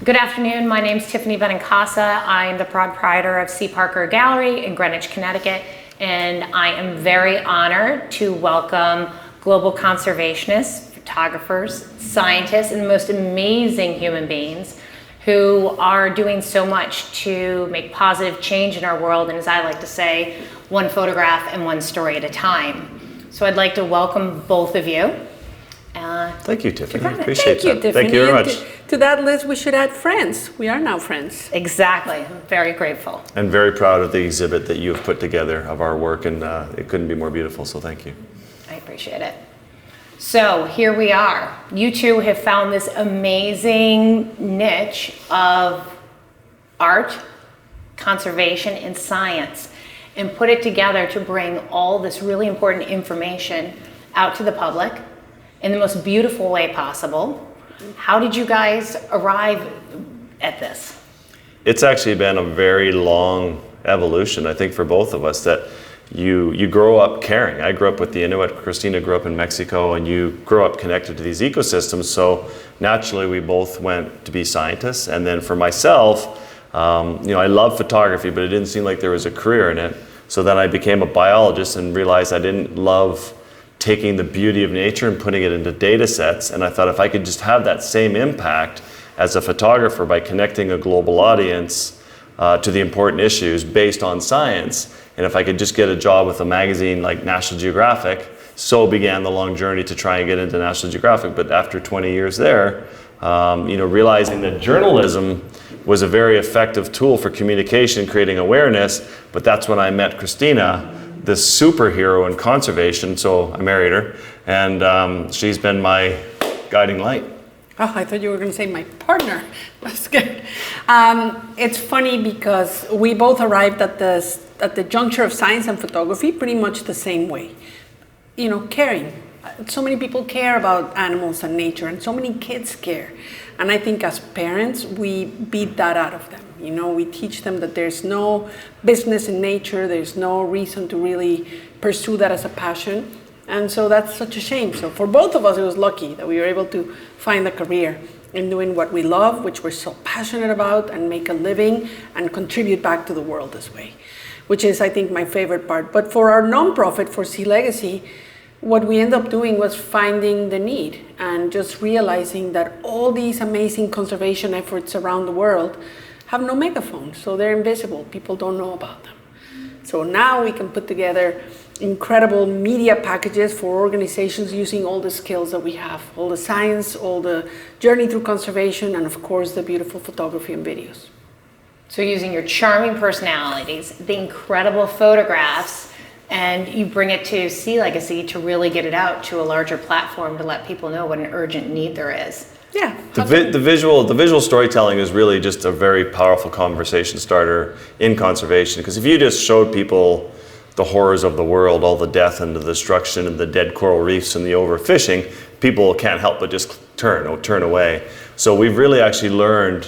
Good afternoon, my name is Tiffany Benincasa. I'm the proprietor of C. Parker Gallery in Greenwich, Connecticut, and I am very honored to welcome global conservationists, photographers, scientists, and the most amazing human beings who are doing so much to make positive change in our world, and as I like to say, one photograph and one story at a time. So I'd like to welcome both of you. Thank you, Tiffany. I appreciate Thank you, that. Tiffany. Thank you very much. To that list, we should add friends. We are now friends. Exactly. I'm very grateful. And very proud of the exhibit that you have put together of our work, and it couldn't be more beautiful, so thank you. I appreciate it. So here we are. You two have found this amazing niche of art, conservation, and science, and put it together to bring all this really important information out to the public in the most beautiful way possible. How did you guys arrive at this? It's actually been a very long evolution, I think, for both of us, that you grow up caring. I grew up with the Inuit, Cristina grew up in Mexico, and you grow up connected to these ecosystems, so naturally we both went to be scientists. And then for myself, I love photography, but it didn't seem like there was a career in it. So then I became a biologist and realized I didn't love taking the beauty of nature and putting it into data sets. And I thought if I could just have that same impact as a photographer by connecting a global audience to the important issues based on science, and if I could just get a job with a magazine like National Geographic, so began the long journey to try and get into National Geographic. But after 20 years there, realizing that journalism was a very effective tool for communication, creating awareness, but that's when I met Cristina, this superhero in conservation. So I married her, and she's been my guiding light. Oh, I thought you were going to say my partner. That's good. It's funny because we both arrived at the juncture of science and photography pretty much the same way. Caring. So many people care about animals and nature, and so many kids care. And I think as parents, we beat that out of them. We teach them that there's no business in nature, there's no reason to really pursue that as a passion. And so that's such a shame. So for both of us, it was lucky that we were able to find a career in doing what we love, which we're so passionate about, and make a living and contribute back to the world this way, which is, I think, my favorite part. But for our nonprofit, for Sea Legacy, what we ended up doing was finding the need and just realizing that all these amazing conservation efforts around the world have no megaphone, so they're invisible. People don't know about them. So now we can put together incredible media packages for organizations using all the skills that we have, all the science, all the journey through conservation, and of course the beautiful photography and videos. So using your charming personalities, the incredible photographs, and you bring it to Sea Legacy to really get it out to a larger platform to let people know what an urgent need there is. Yeah. The visual storytelling is really just a very powerful conversation starter in conservation, because if you just showed people the horrors of the world, all the death and the destruction and the dead coral reefs and the overfishing, people can't help but just turn away. So we've really actually learned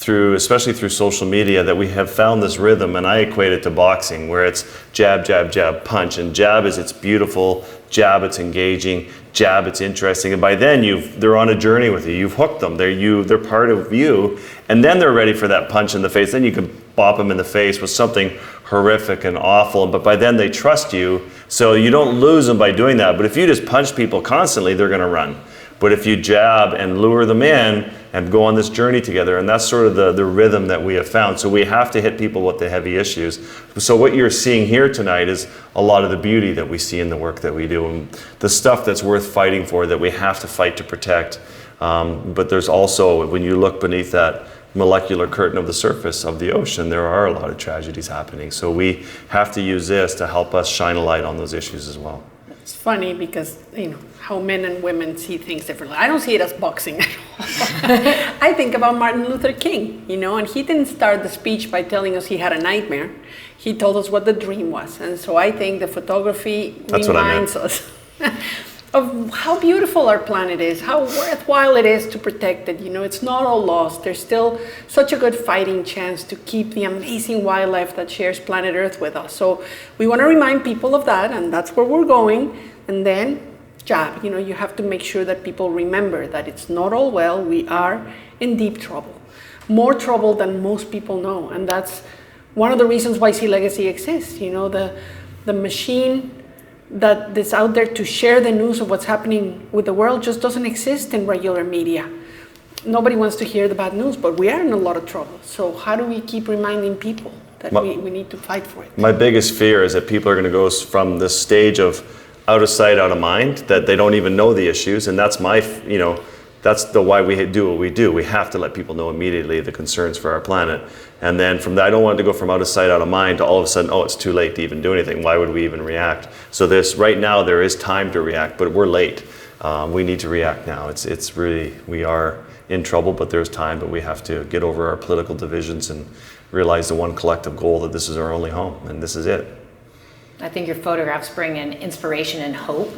especially through social media, that we have found this rhythm, and I equate it to boxing, where it's jab, jab, jab, punch, and jab is it's beautiful, jab it's engaging, jab it's interesting, and by then they're on a journey with you. You've hooked them. They're part of you, and then they're ready for that punch in the face. Then you can bop them in the face with something horrific and awful, but by then they trust you, so you don't lose them by doing that. But if you just punch people constantly, they're going to run. But if you jab and lure them in and go on this journey together, and that's sort of the rhythm that we have found. So we have to hit people with the heavy issues. So what you're seeing here tonight is a lot of the beauty that we see in the work that we do, and the stuff that's worth fighting for, that we have to fight to protect. But there's also, when you look beneath that molecular curtain of the surface of the ocean, there are a lot of tragedies happening. So we have to use this to help us shine a light on those issues as well. It's funny because, how men and women see things differently. I don't see it as boxing at all. I think about Martin Luther King, and he didn't start the speech by telling us he had a nightmare. He told us what the dream was. And so I think the photography reminds us of how beautiful our planet is, how worthwhile it is to protect it. It's not all lost. There's still such a good fighting chance to keep the amazing wildlife that shares planet Earth with us. So we want to remind people of that, and that's where we're going. And then jab. You have to make sure that people remember that it's not all well. We are in deep trouble, more trouble than most people know, and that's one of the reasons why Sea Legacy exists. The machine that's out there to share the news of what's happening with the world just doesn't exist in regular media. Nobody wants to hear the bad news, but we are in a lot of trouble. So how do we keep reminding people that we need to fight for it? My biggest fear is that people are going to go from this stage of out of sight, out of mind, that they don't even know the issues, and that's that's why we do what we do. We have to let people know immediately the concerns for our planet. And then from that, I don't want it to go from out of sight, out of mind to all of a sudden, it's too late to even do anything. Why would we even react? So right now, there is time to react, but we're late. We need to react now. It's really, we are in trouble, but there's time, but we have to get over our political divisions and realize the one collective goal that this is our only home, and this is it. I think your photographs bring in inspiration and hope.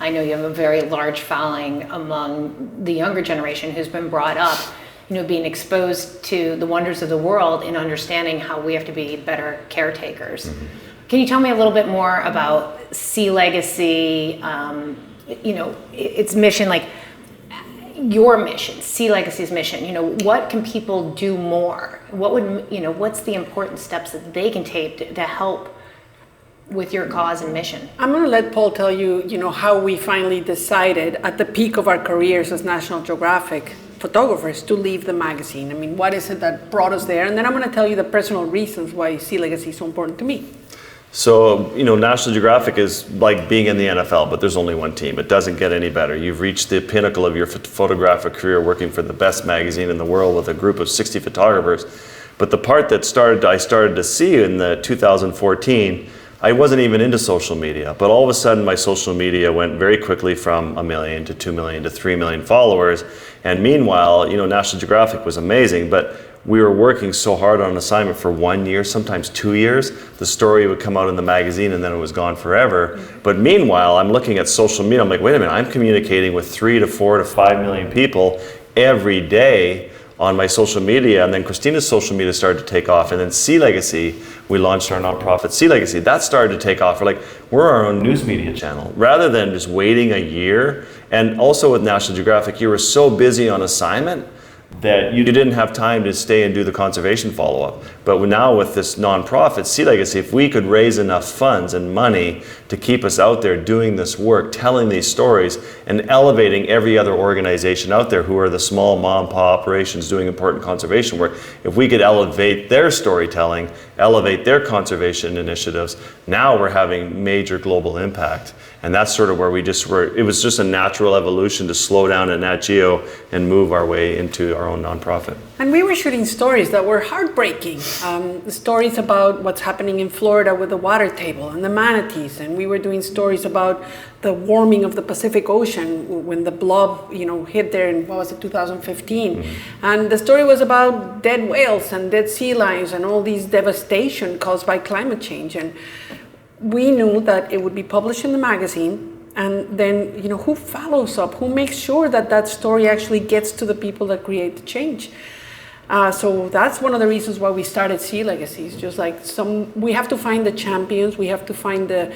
I know you have a very large following among the younger generation who's been brought up, being exposed to the wonders of the world and understanding how we have to be better caretakers. Mm-hmm. Can you tell me a little bit more about Sea Legacy, its mission, like your mission, Sea Legacy's mission? What can people do more? What's the important steps that they can take to help with your cause and mission? I'm going to let Paul tell you, how we finally decided at the peak of our careers as National Geographic photographers to leave the magazine. I mean, what is it that brought us there? And then I'm going to tell you the personal reasons why Sea Legacy is so important to me. So, National Geographic is like being in the NFL, but there's only one team. It doesn't get any better. You've reached the pinnacle of your photographic career working for the best magazine in the world with a group of 60 photographers. But the part that I started to see in the 2014, I wasn't even into social media, but all of a sudden my social media went very quickly from 1 million to 2 million to 3 million followers. And meanwhile, National Geographic was amazing, but we were working so hard on an assignment for 1 year, sometimes 2 years. The story would come out in the magazine and then it was gone forever. But meanwhile, I'm looking at social media, I'm like, wait a minute, I'm communicating with 3 to 4 to 5 million people every day on my social media, and then Cristina's social media started to take off, and then Sea Legacy, we launched our nonprofit Sea Legacy. That started to take off. We're our own news media channel. Rather than just waiting a year, and also with National Geographic, you were so busy on assignment that you didn't have time to stay and do the conservation follow-up. But now with this nonprofit, Sea Legacy, if we could raise enough funds and money to keep us out there doing this work, telling these stories, and elevating every other organization out there who are the small mom-and-pop operations doing important conservation work, if we could elevate their storytelling, elevate their conservation initiatives, now we're having major global impact. And that's sort of where it was just a natural evolution to slow down at Nat Geo and move our way into our own nonprofit. And we were shooting stories that were heartbreaking. Stories about what's happening in Florida with the water table and the manatees. And we were doing stories about the warming of the Pacific Ocean when the blob, hit there in, 2015. Mm-hmm. And the story was about dead whales and dead sea lions and all these devastation caused by climate change. And we knew that it would be published in the magazine, and then, who follows up? Who makes sure that that story actually gets to the people that create the change? So that's one of the reasons why we started Sea Legacy. It's just like we have to find the champions, we have to find the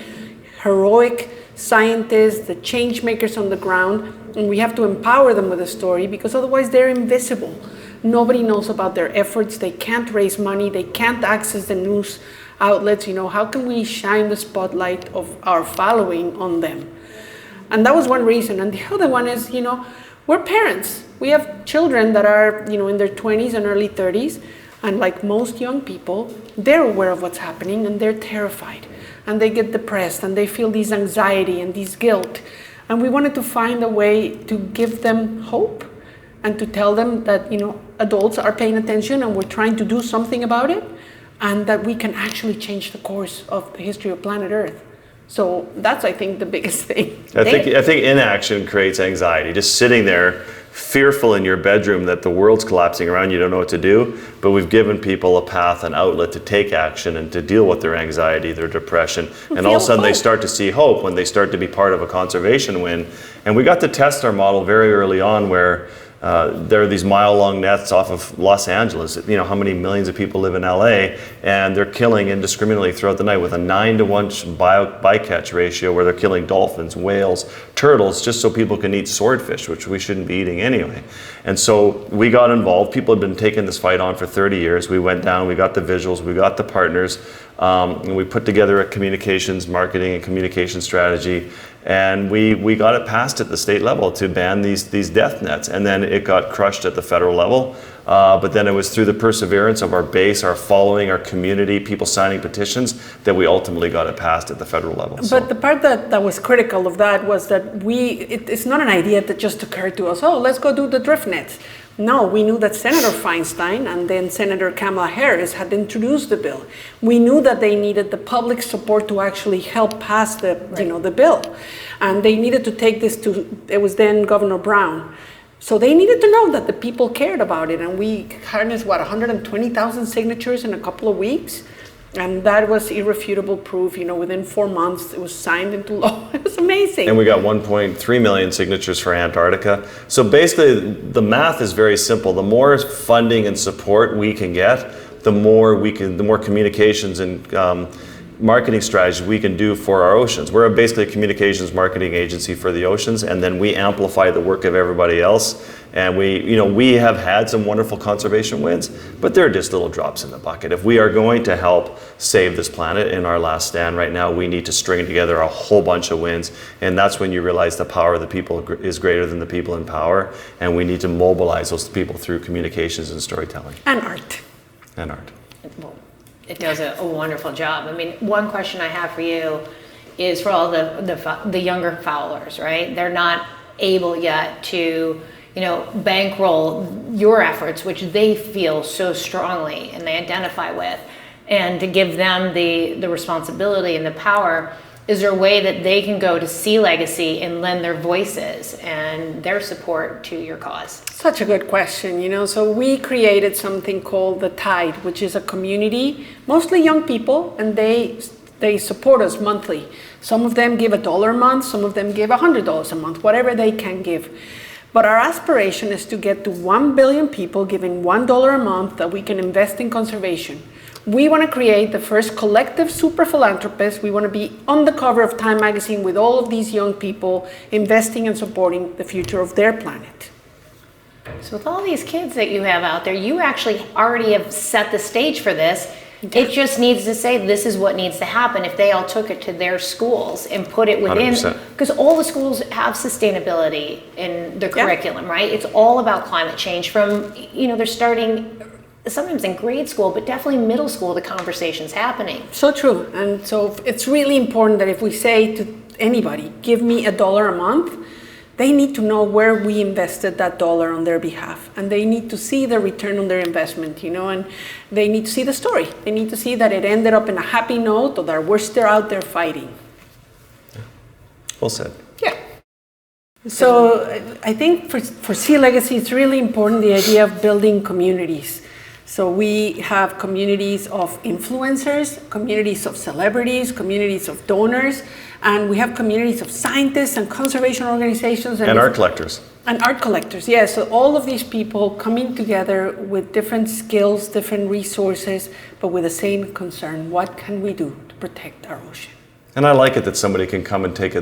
heroic scientists, the change makers on the ground, and we have to empower them with a story, because otherwise they're invisible. Nobody knows about their efforts, they can't raise money, they can't access the news outlets. How can we shine the spotlight of our following on them? And that was one reason. And the other one is, we're parents. We have children that are, in their 20s and early 30s. And like most young people, they're aware of what's happening and they're terrified. And they get depressed and they feel this anxiety and this guilt. And we wanted to find a way to give them hope and to tell them that, adults are paying attention and we're trying to do something about it, and that we can actually change the course of the history of planet Earth. So that's, I think, the biggest thing. I think inaction creates anxiety. Just sitting there, fearful in your bedroom that the world's collapsing around, you don't know what to do. But we've given people a path, an outlet to take action and to deal with their anxiety, their depression. And all of a sudden they start to see hope when they start to be part of a conservation win. And we got to test our model very early on where There are these mile-long nets off of Los Angeles. You know, how many millions of people live in LA, and they're killing indiscriminately throughout the night with a 9-to-1 bycatch ratio, where they're killing dolphins, whales, turtles, just so people can eat swordfish, which we shouldn't be eating anyway. And so we got involved. People had been taking this fight on for 30 years. We went down, we got the visuals, we got the partners, and we put together a communications, marketing, and communication strategy. And we got it passed at the state level to ban these death nets, and then it got crushed at the federal level. But then it was through the perseverance of our base, our following, our community, people signing petitions, that we ultimately got it passed at the federal level. But the part that was critical of that was that it's not an idea that just occurred to us, oh, let's go do the drift nets. No, we knew that Senator Feinstein and then Senator Kamala Harris had introduced the bill. We knew that they needed the public support to actually help pass the bill. And they needed to take this to, it was then Governor Brown. So they needed to know that the people cared about it. And we harnessed, 120,000 signatures in a couple of weeks. And that was irrefutable proof. Within 4 months, it was signed into law. It was amazing. And we got 1.3 million signatures for Antarctica. So basically, the math is very simple. The more funding and support we can get, the more communications and marketing strategies we can do for our oceans. We're basically a communications marketing agency for the oceans, and then we amplify the work of everybody else. And we have had some wonderful conservation wins, but they're just little drops in the bucket. If we are going to help save this planet in our last stand right now, we need to string together a whole bunch of wins. And that's when you realize the power of the people is greater than the people in power. And we need to mobilize those people through communications and storytelling. And art. And art. Well, it does a wonderful job. I mean, one question I have for you is for all the younger fowlers, right? They're not able yet to bankroll your efforts, which they feel so strongly and they identify with, and to give them the responsibility and the power. Is there a way that they can go to Sea Legacy and lend their voices and their support to your cause? Such a good question, So we created something called The Tide, which is a community, mostly young people, and they support us monthly. Some of them give $1 a month, some of them give $100 a month, whatever they can give. But our aspiration is to get to 1 billion people giving $1 a month that we can invest in conservation. We want to create the first collective super philanthropists. We want to be on the cover of Time magazine with all of these young people investing and supporting the future of their planet. So with all these kids that you have out there, you actually already have set the stage for this. It just needs to say this is what needs to happen if they all took it to their schools and put it within, 100%. because all the schools have sustainability in the curriculum, right? It's all about climate change from, they're starting sometimes in grade school, but definitely middle school, the conversation's happening. So true. And so it's really important that if we say to anybody, give me $1 a month, they need to know where we invested that dollar on their behalf. And they need to see the return on their investment, and they need to see the story. They need to see that it ended up in a happy note, or that we're still out there fighting. Yeah. Well said. Yeah. So I think for Sea Legacy, it's really important, the idea of building communities. So we have communities of influencers, communities of celebrities, communities of donors, and we have communities of scientists and conservation organizations. And art collectors. And art collectors, yes. So all of these people coming together with different skills, different resources, but with the same concern. What can we do to protect our ocean? And I like it that somebody can come and take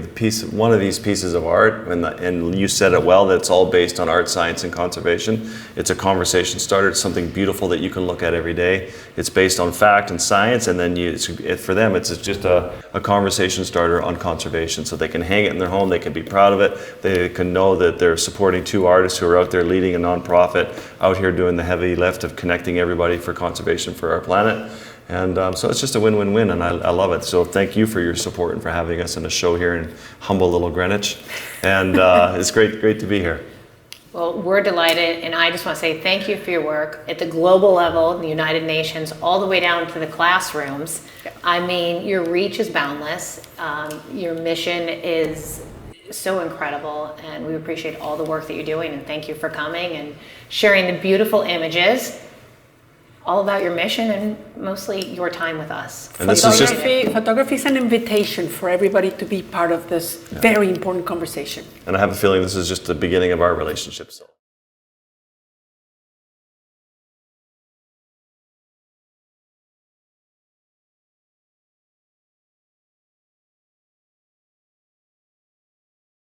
one of these pieces of art, and you said it well, that it's all based on art, science, and conservation. It's a conversation starter. It's something beautiful that you can look at every day. It's based on fact and science, and then for them, it's just a conversation starter on conservation. So they can hang it in their home, they can be proud of it, they can know that they're supporting 2 artists who are out there leading a nonprofit, out here doing the heavy lift of connecting everybody for conservation for our planet. And so it's just a win-win-win, and I love it. So thank you for your support and for having us in a show here in humble little Greenwich. And it's great to be here. Well, we're delighted, and I just want to say thank you for your work at the global level, the United Nations, all the way down to the classrooms. I mean, your reach is boundless. Your mission is so incredible, and we appreciate all the work that you're doing, and thank you for coming and sharing the beautiful images all about your mission and mostly your time with us. And this is photography is an invitation for everybody to be part of this very important conversation. And I have a feeling this is just the beginning of our relationship. So.